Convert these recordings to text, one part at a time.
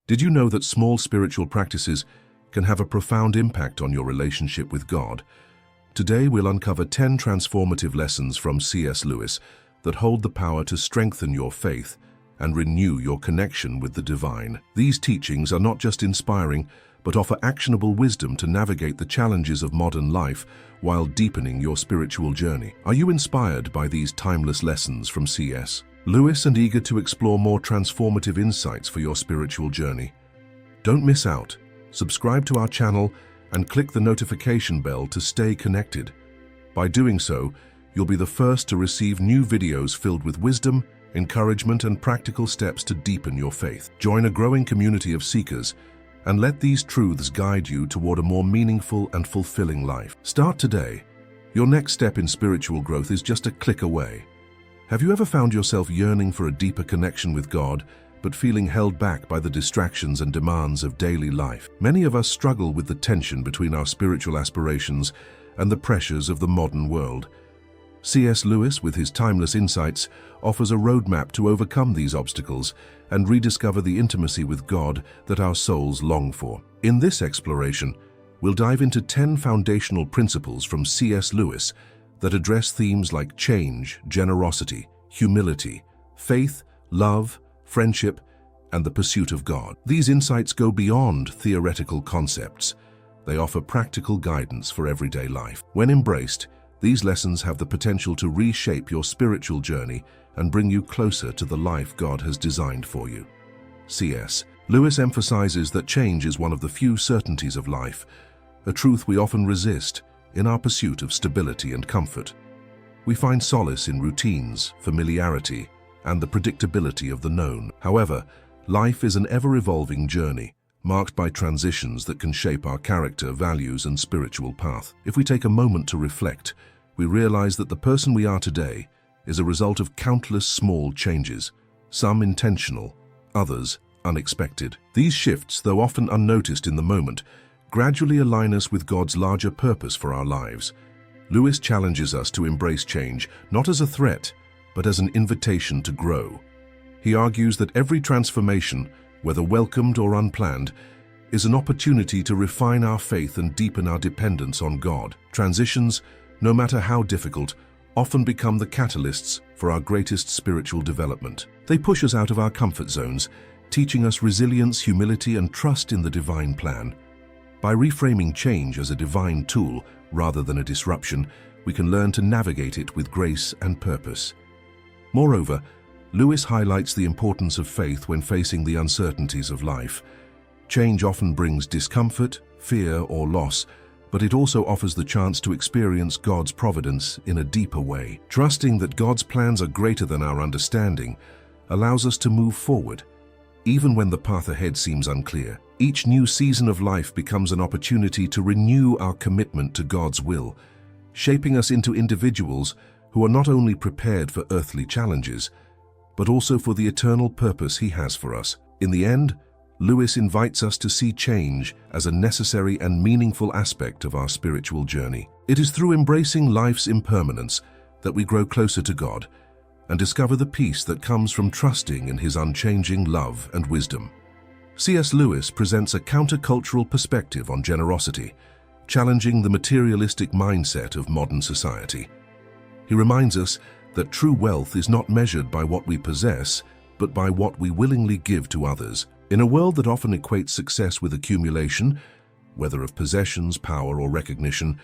Did you know that small spiritual practices can have a profound impact on your relationship with God? Today we'll uncover 10 transformative lessons from C.S. Lewis that hold the power to strengthen your faith and renew your connection with the divine. These teachings are not just inspiring, but offer actionable wisdom to navigate the challenges of modern life while deepening your spiritual journey. Are you inspired by these timeless lessons from C.S. Lewis and eager to explore more transformative insights for your spiritual journey? Don't miss out. Subscribe to our channel and click the notification bell to stay connected. By doing so, you'll be the first to receive new videos filled with wisdom, encouragement, and practical steps to deepen your faith. Join a growing community of seekers and let these truths guide you toward a more meaningful and fulfilling life. Start today. Your next step in spiritual growth is just a click away. Have you ever found yourself yearning for a deeper connection with God, but feeling held back by the distractions and demands of daily life? Many of us struggle with the tension between our spiritual aspirations and the pressures of the modern world. C.S. Lewis, with his timeless insights, offers a roadmap to overcome these obstacles and rediscover the intimacy with God that our souls long for. In this exploration, we'll dive into 10 foundational principles from C.S. Lewis that address themes like change, generosity, humility, faith, love, friendship, and the pursuit of God. These insights go beyond theoretical concepts. They offer practical guidance for everyday life. When embraced, these lessons have the potential to reshape your spiritual journey and bring you closer to the life God has designed for you. C.S. Lewis emphasizes that change is one of the few certainties of life, a truth we often resist in our pursuit of stability and comfort. We find solace in routines, familiarity, and the predictability of the known. However, life is an ever-evolving journey, marked by transitions that can shape our character, values, and spiritual path. If we take a moment to reflect, we realize that the person we are today is a result of countless small changes, some intentional, others unexpected. These shifts, though often unnoticed in the moment, gradually align us with God's larger purpose for our lives. Lewis challenges us to embrace change, not as a threat, but as an invitation to grow. He argues that every transformation, whether welcomed or unplanned, is an opportunity to refine our faith and deepen our dependence on God. Transitions, no matter how difficult, often become the catalysts for our greatest spiritual development. They push us out of our comfort zones, teaching us resilience, humility, and trust in the divine plan. By reframing change as a divine tool rather than a disruption, we can learn to navigate it with grace and purpose. Moreover, Lewis highlights the importance of faith when facing the uncertainties of life. Change often brings discomfort, fear, or loss, but it also offers the chance to experience God's providence in a deeper way. Trusting that God's plans are greater than our understanding allows us to move forward, even when the path ahead seems unclear. Each new season of life becomes an opportunity to renew our commitment to God's will, shaping us into individuals who are not only prepared for earthly challenges, but also for the eternal purpose He has for us. In the end, Lewis invites us to see change as a necessary and meaningful aspect of our spiritual journey. It is through embracing life's impermanence that we grow closer to God and discover the peace that comes from trusting in His unchanging love and wisdom. C.S. Lewis presents a countercultural perspective on generosity, challenging the materialistic mindset of modern society. He reminds us that true wealth is not measured by what we possess, but by what we willingly give to others. In a world that often equates success with accumulation, whether of possessions, power, or recognition,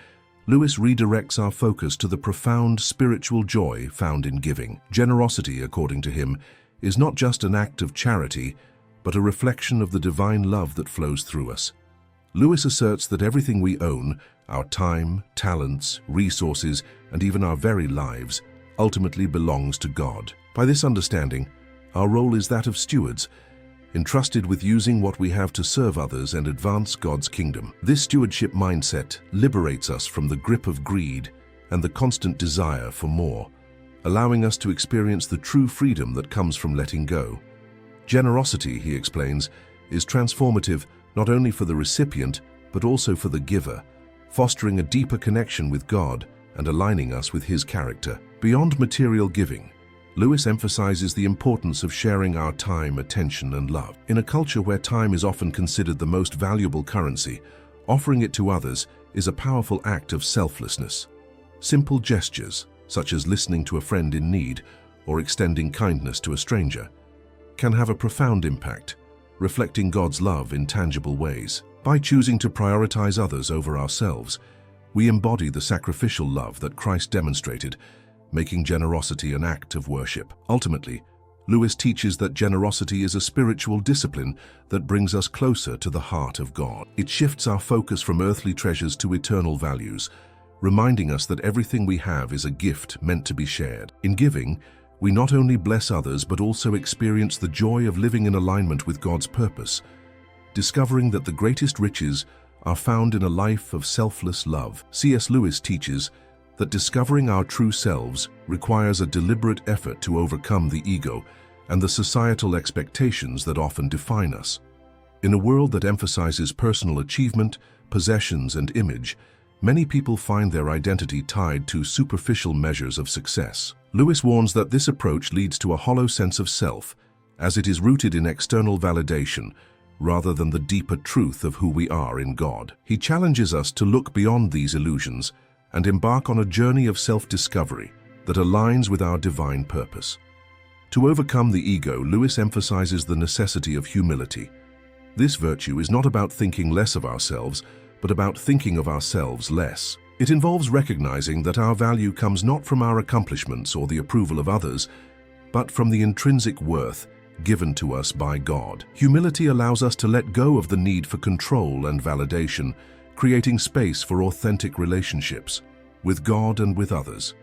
Lewis redirects our focus to the profound spiritual joy found in giving. Generosity, according to him, is not just an act of charity, but a reflection of the divine love that flows through us. Lewis asserts that everything we own, our time, talents, resources, and even our very lives, ultimately belongs to God. By this understanding, our role is that of stewards, entrusted with using what we have to serve others and advance God's kingdom. This stewardship mindset liberates us from the grip of greed and the constant desire for more, allowing us to experience the true freedom that comes from letting go. Generosity, he explains, is transformative not only for the recipient, but also for the giver, fostering a deeper connection with God and aligning us with His character. Beyond material giving, Lewis emphasizes the importance of sharing our time, attention, and love. In a culture where time is often considered the most valuable currency, offering it to others is a powerful act of selflessness. Simple gestures, such as listening to a friend in need or extending kindness to a stranger, can have a profound impact, reflecting God's love in tangible ways. By choosing to prioritize others over ourselves, we embody the sacrificial love that Christ demonstrated, making generosity an act of worship. Ultimately, Lewis teaches that generosity is a spiritual discipline that brings us closer to the heart of God. It shifts our focus from earthly treasures to eternal values, reminding us that everything we have is a gift meant to be shared. In giving, we not only bless others but also experience the joy of living in alignment with God's purpose, discovering that the greatest riches are found in a life of selfless love. C.S. Lewis teaches that discovering our true selves requires a deliberate effort to overcome the ego and the societal expectations that often define us. In a world that emphasizes personal achievement, possessions, and image, many people find their identity tied to superficial measures of success. Lewis warns that this approach leads to a hollow sense of self, as it is rooted in external validation rather than the deeper truth of who we are in God. He challenges us to look beyond these illusions and embark on a journey of self-discovery that aligns with our divine purpose. To overcome the ego, Lewis emphasizes the necessity of humility. This virtue is not about thinking less of ourselves, but about thinking of ourselves less. It involves recognizing that our value comes not from our accomplishments or the approval of others, but from the intrinsic worth given to us by God. Humility allows us to let go of the need for control and validation, creating space for authentic relationships with God and with others.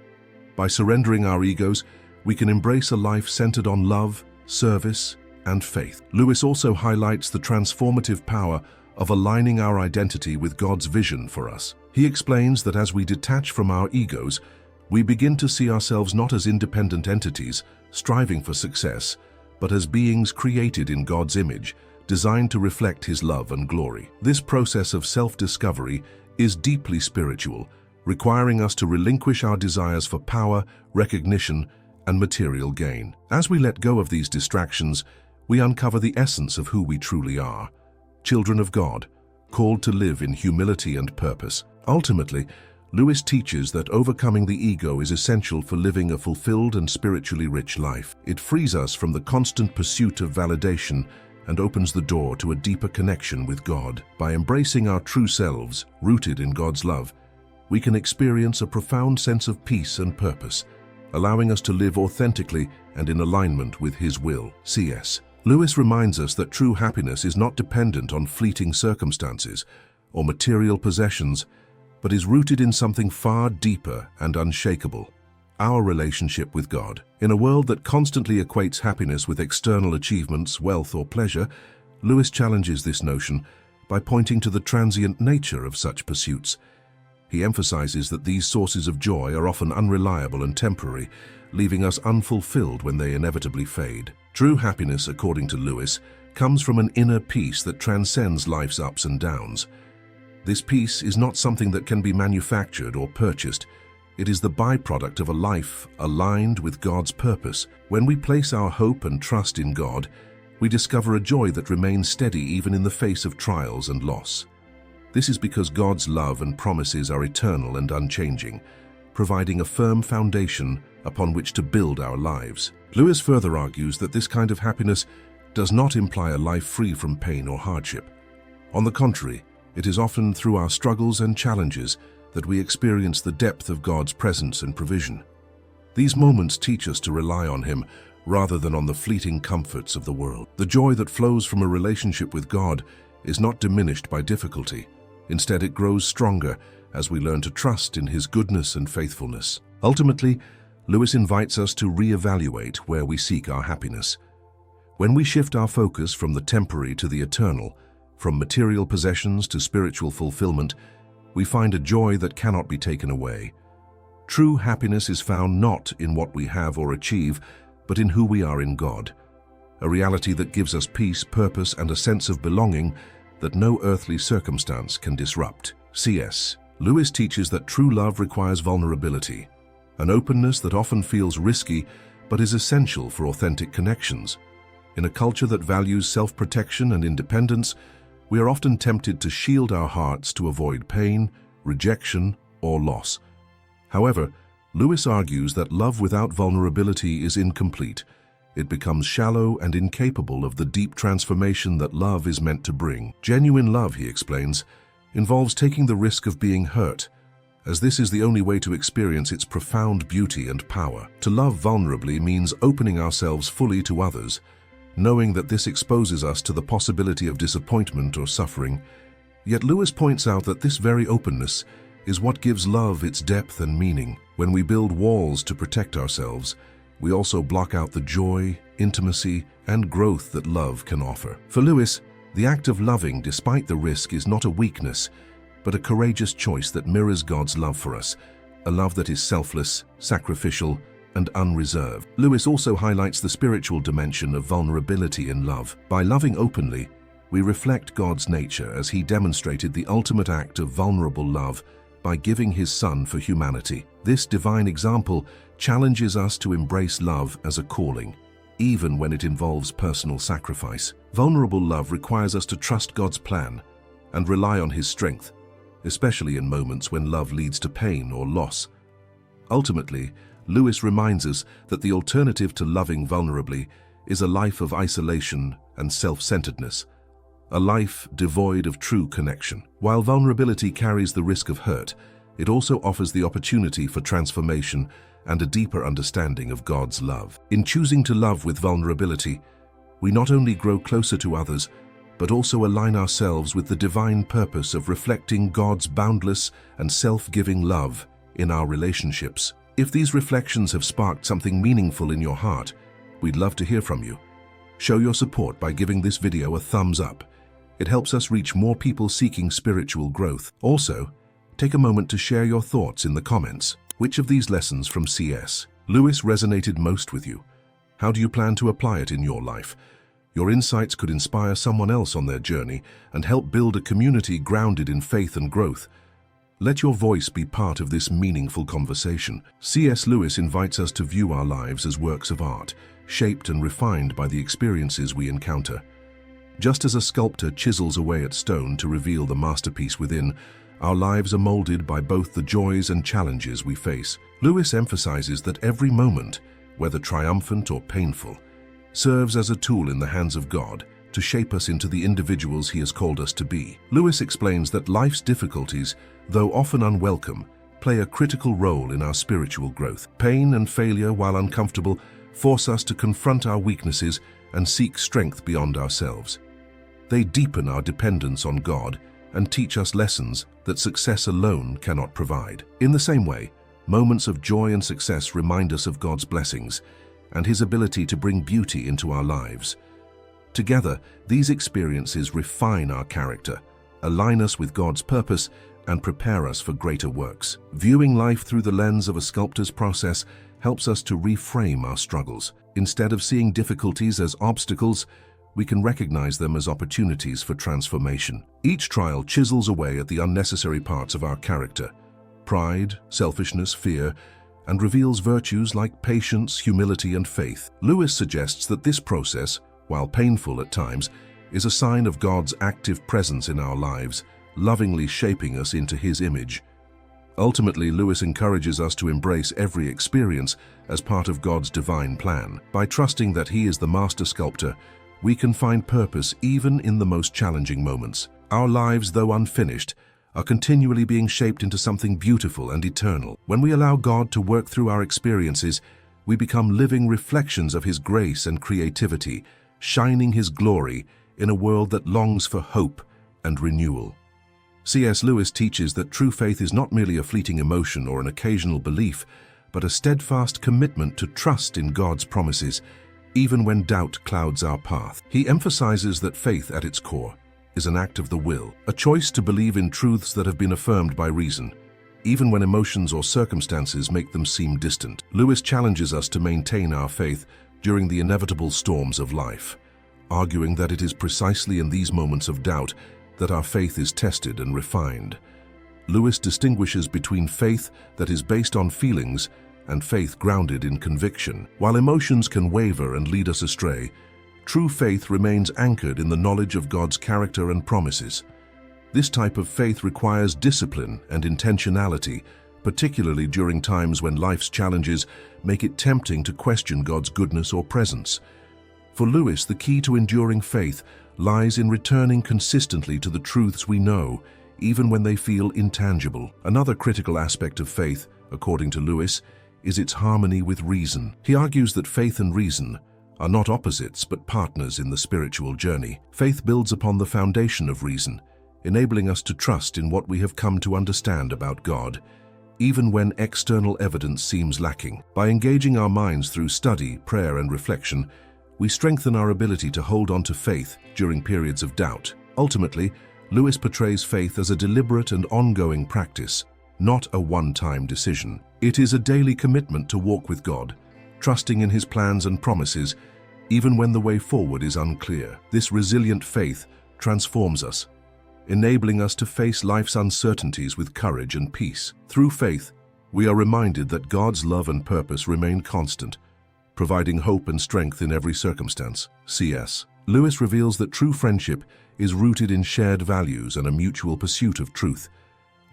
By surrendering our egos, we can embrace a life centered on love, service, and faith. Lewis also highlights the transformative power of aligning our identity with God's vision for us. He explains that as we detach from our egos, we begin to see ourselves not as independent entities striving for success, but as beings created in God's image, designed to reflect His love and glory. This process of self-discovery is deeply spiritual, requiring us to relinquish our desires for power, recognition, and material gain. As we let go of these distractions, we uncover the essence of who we truly are: children of God, called to live in humility and purpose. Ultimately, Lewis teaches that overcoming the ego is essential for living a fulfilled and spiritually rich life. It frees us from the constant pursuit of validation and opens the door to a deeper connection with God. By embracing our true selves, rooted in God's love, we can experience a profound sense of peace and purpose, allowing us to live authentically and in alignment with His will. C.S. Lewis reminds us that true happiness is not dependent on fleeting circumstances or material possessions, but is rooted in something far deeper and unshakable: our relationship with God. In a world that constantly equates happiness with external achievements, wealth, or pleasure, Lewis challenges this notion by pointing to the transient nature of such pursuits. He emphasizes that these sources of joy are often unreliable and temporary, leaving us unfulfilled when they inevitably fade. True happiness, according to Lewis, comes from an inner peace that transcends life's ups and downs. This peace is not something that can be manufactured or purchased. It is the byproduct of a life aligned with God's purpose. When we place our hope and trust in God, we discover a joy that remains steady even in the face of trials and loss. This is because God's love and promises are eternal and unchanging, providing a firm foundation upon which to build our lives. Lewis further argues that this kind of happiness does not imply a life free from pain or hardship. On the contrary, it is often through our struggles and challenges that we experience the depth of God's presence and provision. These moments teach us to rely on Him rather than on the fleeting comforts of the world. The joy that flows from a relationship with God is not diminished by difficulty. Instead, it grows stronger as we learn to trust in His goodness and faithfulness. Ultimately, Lewis invites us to reevaluate where we seek our happiness. When we shift our focus from the temporary to the eternal, from material possessions to spiritual fulfillment, we find a joy that cannot be taken away. True happiness is found not in what we have or achieve, but in who we are in God, a reality that gives us peace, purpose, and a sense of belonging that no earthly circumstance can disrupt. C.S. Lewis teaches that true love requires vulnerability, an openness that often feels risky but is essential for authentic connections. In a culture that values self-protection and independence, we are often tempted to shield our hearts to avoid pain, rejection, or loss. However, Lewis argues that love without vulnerability is incomplete. It becomes shallow and incapable of the deep transformation that love is meant to bring. Genuine love, he explains, involves taking the risk of being hurt, as this is the only way to experience its profound beauty and power. To love vulnerably means opening ourselves fully to others, knowing that this exposes us to the possibility of disappointment or suffering. Yet Lewis points out that this very openness is what gives love its depth and meaning. When we build walls to protect ourselves, we also block out the joy, intimacy, and growth that love can offer. For Lewis, the act of loving despite the risk is not a weakness, but a courageous choice that mirrors God's love for us, a love that is selfless, sacrificial, and unreserved. Lewis also highlights the spiritual dimension of vulnerability in love. By loving openly, we reflect God's nature as he demonstrated the ultimate act of vulnerable love by giving his Son for humanity. This divine example challenges us to embrace love as a calling, even when it involves personal sacrifice. Vulnerable love requires us to trust God's plan and rely on his strength, especially in moments when love leads to pain or loss. Ultimately, Lewis reminds us that the alternative to loving vulnerably is a life of isolation and self-centeredness, a life devoid of true connection. While vulnerability carries the risk of hurt, it also offers the opportunity for transformation and a deeper understanding of God's love. In choosing to love with vulnerability, we not only grow closer to others, but also align ourselves with the divine purpose of reflecting God's boundless and self-giving love in our relationships. If these reflections have sparked something meaningful in your heart, we'd love to hear from you. Show your support by giving this video a thumbs up. It helps us reach more people seeking spiritual growth. Also, take a moment to share your thoughts in the comments. Which of these lessons from C.S. Lewis resonated most with you? How do you plan to apply it in your life? Your insights could inspire someone else on their journey and help build a community grounded in faith and growth. Let your voice be part of this meaningful conversation. C.S. Lewis invites us to view our lives as works of art, shaped and refined by the experiences we encounter. Just as a sculptor chisels away at stone to reveal the masterpiece within, our lives are molded by both the joys and challenges we face. Lewis emphasizes that every moment, whether triumphant or painful, serves as a tool in the hands of God to shape us into the individuals he has called us to be. Lewis explains that life's difficulties, though often unwelcome, play a critical role in our spiritual growth. Pain and failure, while uncomfortable, force us to confront our weaknesses and seek strength beyond ourselves. They deepen our dependence on God and teach us lessons that success alone cannot provide. In the same way, moments of joy and success remind us of God's blessings and his ability to bring beauty into our lives. Together, these experiences refine our character, align us with God's purpose, and prepare us for greater works. Viewing life through the lens of a sculptor's process helps us to reframe our struggles. Instead of seeing difficulties as obstacles, we can recognize them as opportunities for transformation. Each trial chisels away at the unnecessary parts of our character, pride, selfishness, fear, and reveals virtues like patience, humility, and faith. Lewis suggests that this process, while painful at times, is a sign of God's active presence in our lives, lovingly shaping us into his image. Ultimately, Lewis encourages us to embrace every experience as part of God's divine plan. By trusting that he is the master sculptor, we can find purpose even in the most challenging moments. Our lives, though unfinished, are continually being shaped into something beautiful and eternal. When we allow God to work through our experiences, we become living reflections of his grace and creativity, shining his glory in a world that longs for hope and renewal. C.S. Lewis teaches that true faith is not merely a fleeting emotion or an occasional belief, but a steadfast commitment to trust in God's promises, even when doubt clouds our path. He emphasizes that faith at its core is an act of the will, a choice to believe in truths that have been affirmed by reason, even when emotions or circumstances make them seem distant. Lewis challenges us to maintain our faith during the inevitable storms of life, arguing that it is precisely in these moments of doubt that our faith is tested and refined. Lewis distinguishes between faith that is based on feelings and faith grounded in conviction. While emotions can waver and lead us astray, true faith remains anchored in the knowledge of God's character and promises. This type of faith requires discipline and intentionality, particularly during times when life's challenges make it tempting to question God's goodness or presence. For Lewis, the key to enduring faith lies in returning consistently to the truths we know, even when they feel intangible. Another critical aspect of faith, according to Lewis, is its harmony with reason. He argues that faith and reason are not opposites but partners in the spiritual journey. Faith builds upon the foundation of reason, enabling us to trust in what we have come to understand about God, even when external evidence seems lacking. By engaging our minds through study, prayer, and reflection, we strengthen our ability to hold on to faith during periods of doubt. Ultimately, Lewis portrays faith as a deliberate and ongoing practice, not a one-time decision. It is a daily commitment to walk with God, trusting in His plans and promises, even when the way forward is unclear. This resilient faith transforms us, enabling us to face life's uncertainties with courage and peace. Through faith, we are reminded that God's love and purpose remain constant, providing hope and strength in every circumstance. C.S. Lewis reveals that true friendship is rooted in shared values and a mutual pursuit of truth,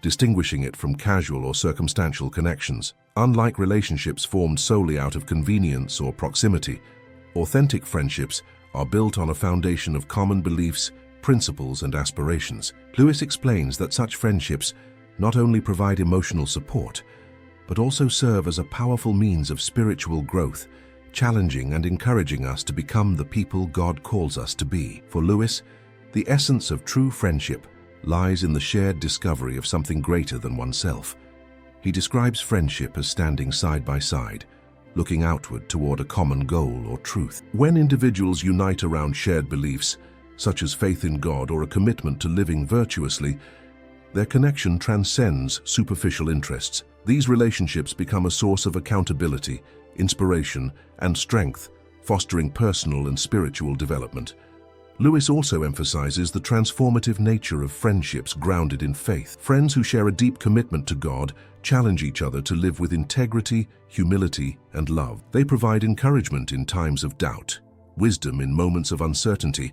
distinguishing it from casual or circumstantial connections. Unlike relationships formed solely out of convenience or proximity, authentic friendships are built on a foundation of common beliefs, principles, and aspirations. Lewis explains that such friendships not only provide emotional support, but also serve as a powerful means of spiritual growth, challenging and encouraging us to become the people God calls us to be. For Lewis, the essence of true friendship lies in the shared discovery of something greater than oneself. He describes friendship as standing side by side, looking outward toward a common goal or truth. When individuals unite around shared beliefs, such as faith in God or a commitment to living virtuously, their connection transcends superficial interests. These relationships become a source of accountability, inspiration, and strength, fostering personal and spiritual development. Lewis also emphasizes the transformative nature of friendships grounded in faith. Friends who share a deep commitment to God challenge each other to live with integrity, humility, and love. They provide encouragement in times of doubt, wisdom in moments of uncertainty,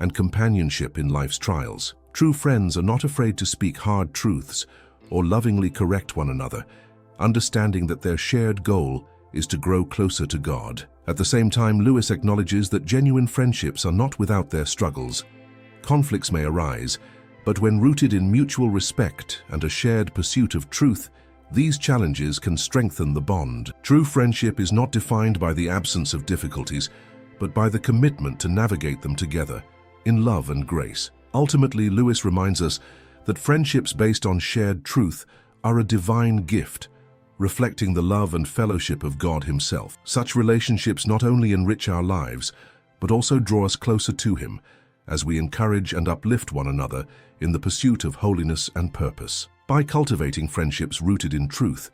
and companionship in life's trials. True friends are not afraid to speak hard truths or lovingly correct one another, understanding that their shared goal is to grow closer to God. At the same time, Lewis acknowledges that genuine friendships are not without their struggles. Conflicts may arise, but when rooted in mutual respect and a shared pursuit of truth, these challenges can strengthen the bond. True friendship is not defined by the absence of difficulties, but by the commitment to navigate them together, in love and grace. Ultimately, Lewis reminds us that friendships based on shared truth are a divine gift, reflecting the love and fellowship of God Himself. Such relationships not only enrich our lives, but also draw us closer to Him, as we encourage and uplift one another in the pursuit of holiness and purpose. By cultivating friendships rooted in truth,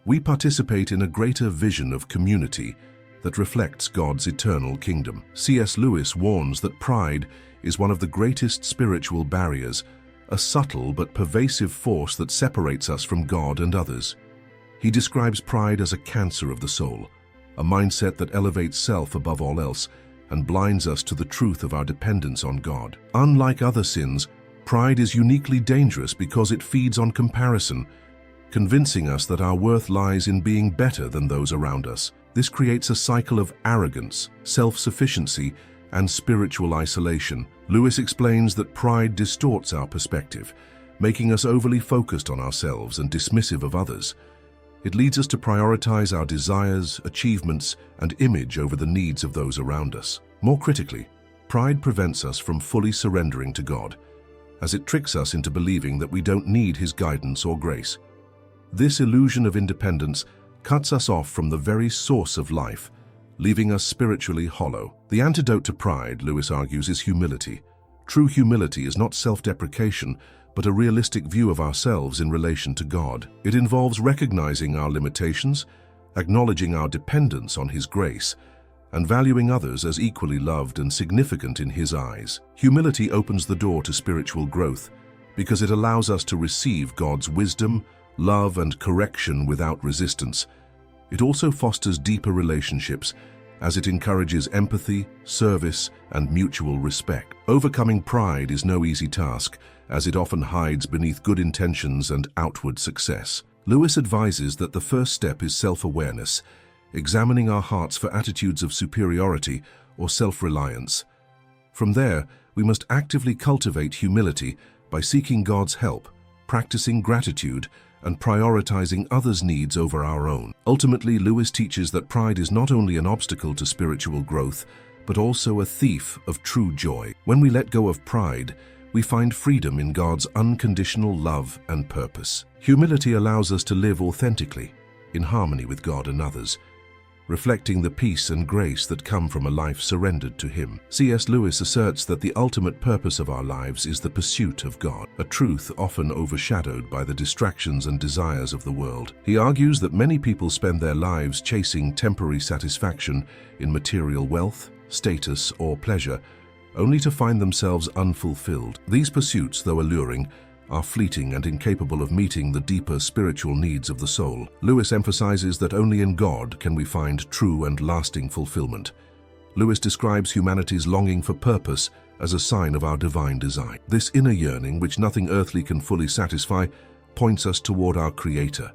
we participate in a greater vision of community that reflects God's eternal kingdom. C.S. Lewis warns that pride is one of the greatest spiritual barriers, a subtle but pervasive force that separates us from God and others. He describes pride as a cancer of the soul, a mindset that elevates self above all else and blinds us to the truth of our dependence on God. Unlike other sins, pride is uniquely dangerous because it feeds on comparison, convincing us that our worth lies in being better than those around us. This creates a cycle of arrogance, self-sufficiency, and spiritual isolation. Lewis explains that pride distorts our perspective, making us overly focused on ourselves and dismissive of others. It leads us to prioritize our desires, achievements, and image over the needs of those around us. More critically, pride prevents us from fully surrendering to God, as it tricks us into believing that we don't need His guidance or grace. This illusion of independence cuts us off from the very source of life, leaving us spiritually hollow. The antidote to pride, Lewis argues, is humility. True humility is not self-deprecation, but a realistic view of ourselves in relation to God. It involves recognizing our limitations, acknowledging our dependence on His grace, and valuing others as equally loved and significant in His eyes. Humility opens the door to spiritual growth because it allows us to receive God's wisdom, love, and correction without resistance, It also fosters deeper relationships as it encourages empathy, service, and mutual respect. Overcoming pride is no easy task, as it often hides beneath good intentions and outward success. Lewis advises that the first step is self-awareness, examining our hearts for attitudes of superiority or self-reliance. From there, we must actively cultivate humility by seeking God's help, practicing gratitude, and prioritizing others' needs over our own. Ultimately, Lewis teaches that pride is not only an obstacle to spiritual growth, but also a thief of true joy. When we let go of pride, we find freedom in God's unconditional love and purpose. Humility allows us to live authentically, in harmony with God and others, reflecting the peace and grace that come from a life surrendered to Him. C.S. Lewis asserts that the ultimate purpose of our lives is the pursuit of God, a truth often overshadowed by the distractions and desires of the world. He argues that many people spend their lives chasing temporary satisfaction in material wealth, status, or pleasure, only to find themselves unfulfilled. These pursuits, though alluring, are fleeting and incapable of meeting the deeper spiritual needs of the soul. Lewis emphasizes that only in God can we find true and lasting fulfillment. Lewis describes humanity's longing for purpose as a sign of our divine design. This inner yearning, which nothing earthly can fully satisfy, points us toward our Creator.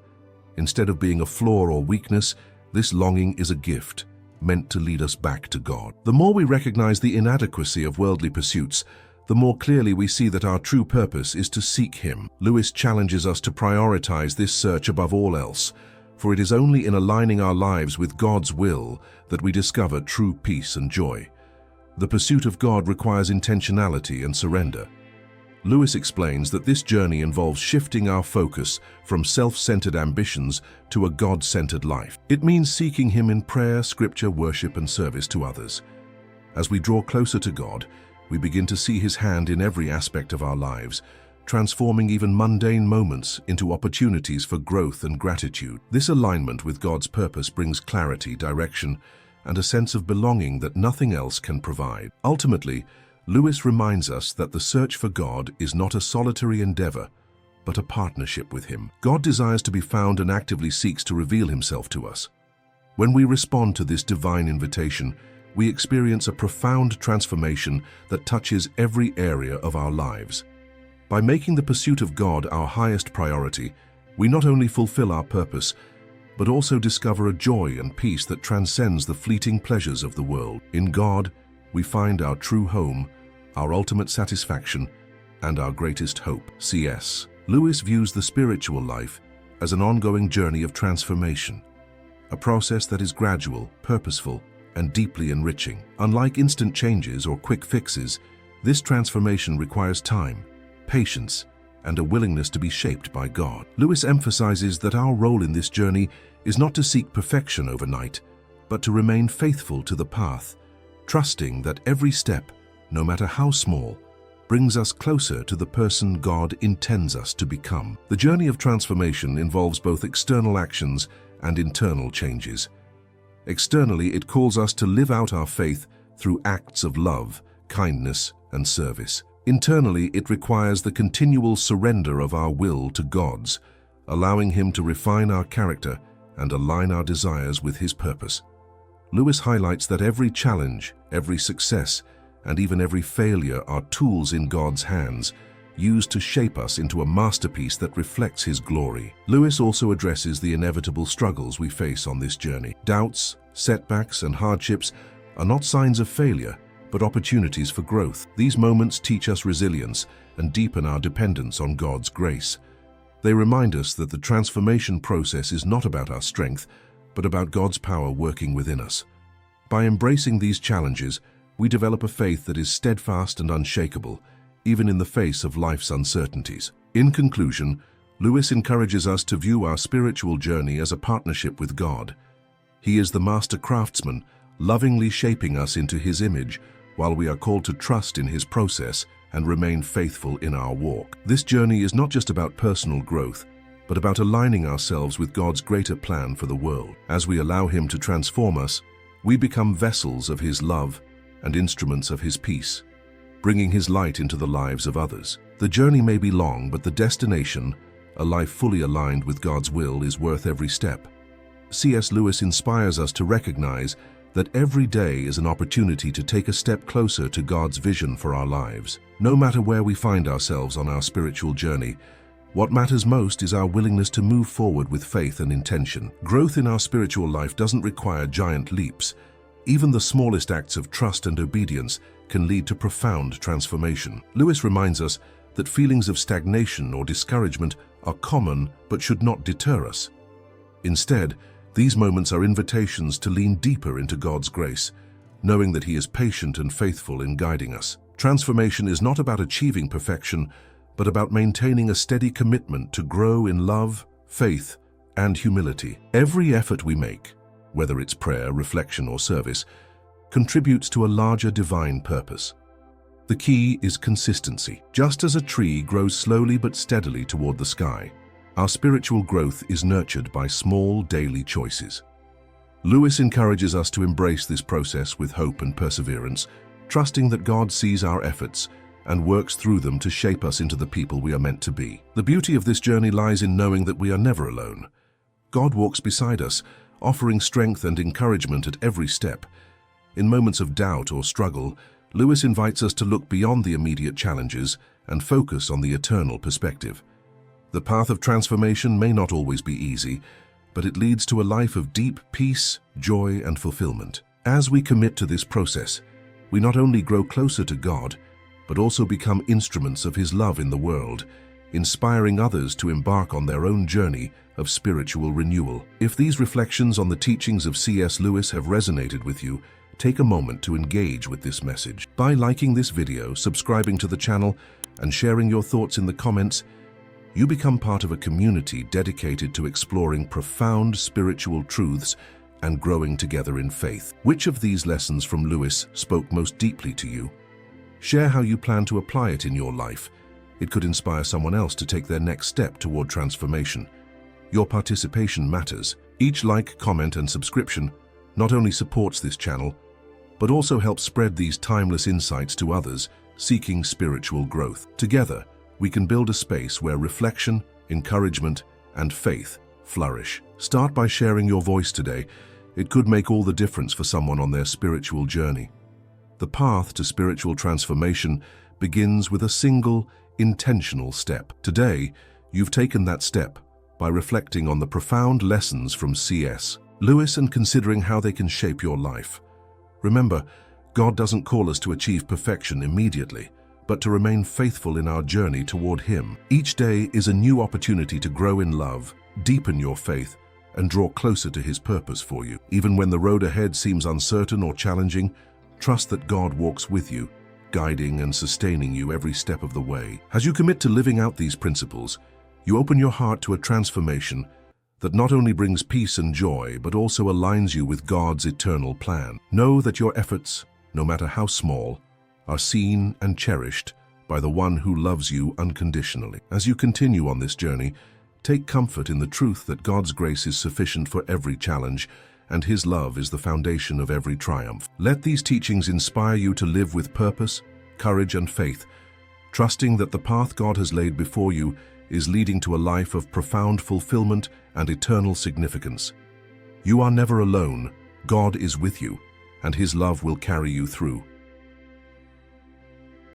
Instead of being a flaw or weakness, this longing is a gift, meant to lead us back to God. The more we recognize the inadequacy of worldly pursuits, the more clearly we see that our true purpose is to seek Him. Lewis challenges us to prioritize this search above all else, for it is only in aligning our lives with God's will that we discover true peace and joy. The pursuit of God requires intentionality and surrender. Lewis explains that this journey involves shifting our focus from self-centered ambitions to a God-centered life. It means seeking Him in prayer, scripture, worship, and service to others. As we draw closer to God, we begin to see His hand in every aspect of our lives, transforming even mundane moments into opportunities for growth and gratitude. This alignment with God's purpose brings clarity, direction, and a sense of belonging that nothing else can provide. Ultimately, Lewis reminds us that the search for God is not a solitary endeavor, but a partnership with Him. God desires to be found and actively seeks to reveal Himself to us. When we respond to this divine invitation, we experience a profound transformation that touches every area of our lives. By making the pursuit of God our highest priority, we not only fulfill our purpose, but also discover a joy and peace that transcends the fleeting pleasures of the world. In God, we find our true home, our ultimate satisfaction, and our greatest hope. C.S. Lewis views the spiritual life as an ongoing journey of transformation, a process that is gradual, purposeful, and deeply enriching. Unlike instant changes or quick fixes, this transformation requires time, patience, and a willingness to be shaped by God. Lewis emphasizes that our role in this journey is not to seek perfection overnight, but to remain faithful to the path, trusting that every step, no matter how small, brings us closer to the person God intends us to become. The journey of transformation involves both external actions and internal changes. Externally, it calls us to live out our faith through acts of love, kindness, and service. Internally, it requires the continual surrender of our will to God's, allowing Him to refine our character and align our desires with His purpose. Lewis highlights that every challenge, every success, and even every failure are tools in God's hands, used to shape us into a masterpiece that reflects His glory. Lewis also addresses the inevitable struggles we face on this journey. Doubts, setbacks, and hardships are not signs of failure, but opportunities for growth. These moments teach us resilience and deepen our dependence on God's grace. They remind us that the transformation process is not about our strength, but about God's power working within us. By embracing these challenges, we develop a faith that is steadfast and unshakable, even in the face of life's uncertainties. In conclusion, Lewis encourages us to view our spiritual journey as a partnership with God. He is the master craftsman, lovingly shaping us into His image, while we are called to trust in His process and remain faithful in our walk. This journey is not just about personal growth, but about aligning ourselves with God's greater plan for the world. As we allow Him to transform us, we become vessels of His love and instruments of His peace, bringing His light into the lives of others. The journey may be long, but the destination, a life fully aligned with God's will, is worth every step. C.S. Lewis inspires us to recognize that every day is an opportunity to take a step closer to God's vision for our lives. No matter where we find ourselves on our spiritual journey, what matters most is our willingness to move forward with faith and intention. Growth in our spiritual life doesn't require giant leaps. Even the smallest acts of trust and obedience can lead to profound transformation. Lewis reminds us that feelings of stagnation or discouragement are common but should not deter us. Instead, these moments are invitations to lean deeper into God's grace, knowing that He is patient and faithful in guiding us. Transformation is not about achieving perfection, but about maintaining a steady commitment to grow in love, faith, and humility. Every effort we make, whether it's prayer, reflection, or service, contributes to a larger divine purpose. The key is consistency. Just as a tree grows slowly but steadily toward the sky, our spiritual growth is nurtured by small daily choices. Lewis encourages us to embrace this process with hope and perseverance, trusting that God sees our efforts and works through them to shape us into the people we are meant to be. The beauty of this journey lies in knowing that we are never alone. God walks beside us, offering strength and encouragement at every step. In moments of doubt or struggle, Lewis invites us to look beyond the immediate challenges and focus on the eternal perspective. The path of transformation may not always be easy, but it leads to a life of deep peace, joy, and fulfillment. As we commit to this process, we not only grow closer to God, but also become instruments of His love in the world, inspiring others to embark on their own journey of spiritual renewal. If these reflections on the teachings of C.S. Lewis have resonated with you, take a moment to engage with this message. By liking this video, subscribing to the channel, and sharing your thoughts in the comments, you become part of a community dedicated to exploring profound spiritual truths and growing together in faith. Which of these lessons from Lewis spoke most deeply to you? Share how you plan to apply it in your life. It could inspire someone else to take their next step toward transformation. Your participation matters. Each like, comment, and subscription not only supports this channel, but also helps spread these timeless insights to others seeking spiritual growth. Together, we can build a space where reflection, encouragement, and faith flourish. Start by sharing your voice today. It could make all the difference for someone on their spiritual journey. The path to spiritual transformation begins with a single, intentional step. Today, you've taken that step by reflecting on the profound lessons from C.S. Lewis and considering how they can shape your life. Remember, God doesn't call us to achieve perfection immediately, but to remain faithful in our journey toward Him. Each day is a new opportunity to grow in love, deepen your faith, and draw closer to His purpose for you. Even when the road ahead seems uncertain or challenging, trust that God walks with you, guiding and sustaining you every step of the way. As you commit to living out these principles, you open your heart to a transformation that not only brings peace and joy, but also aligns you with God's eternal plan. Know that your efforts, no matter how small, are seen and cherished by the one who loves you unconditionally. As you continue on this journey, take comfort in the truth that God's grace is sufficient for every challenge, and His love is the foundation of every triumph. Let these teachings inspire you to live with purpose, courage, and faith, trusting that the path God has laid before you is leading to a life of profound fulfillment and eternal significance. You are never alone. God is with you, and His love will carry you through.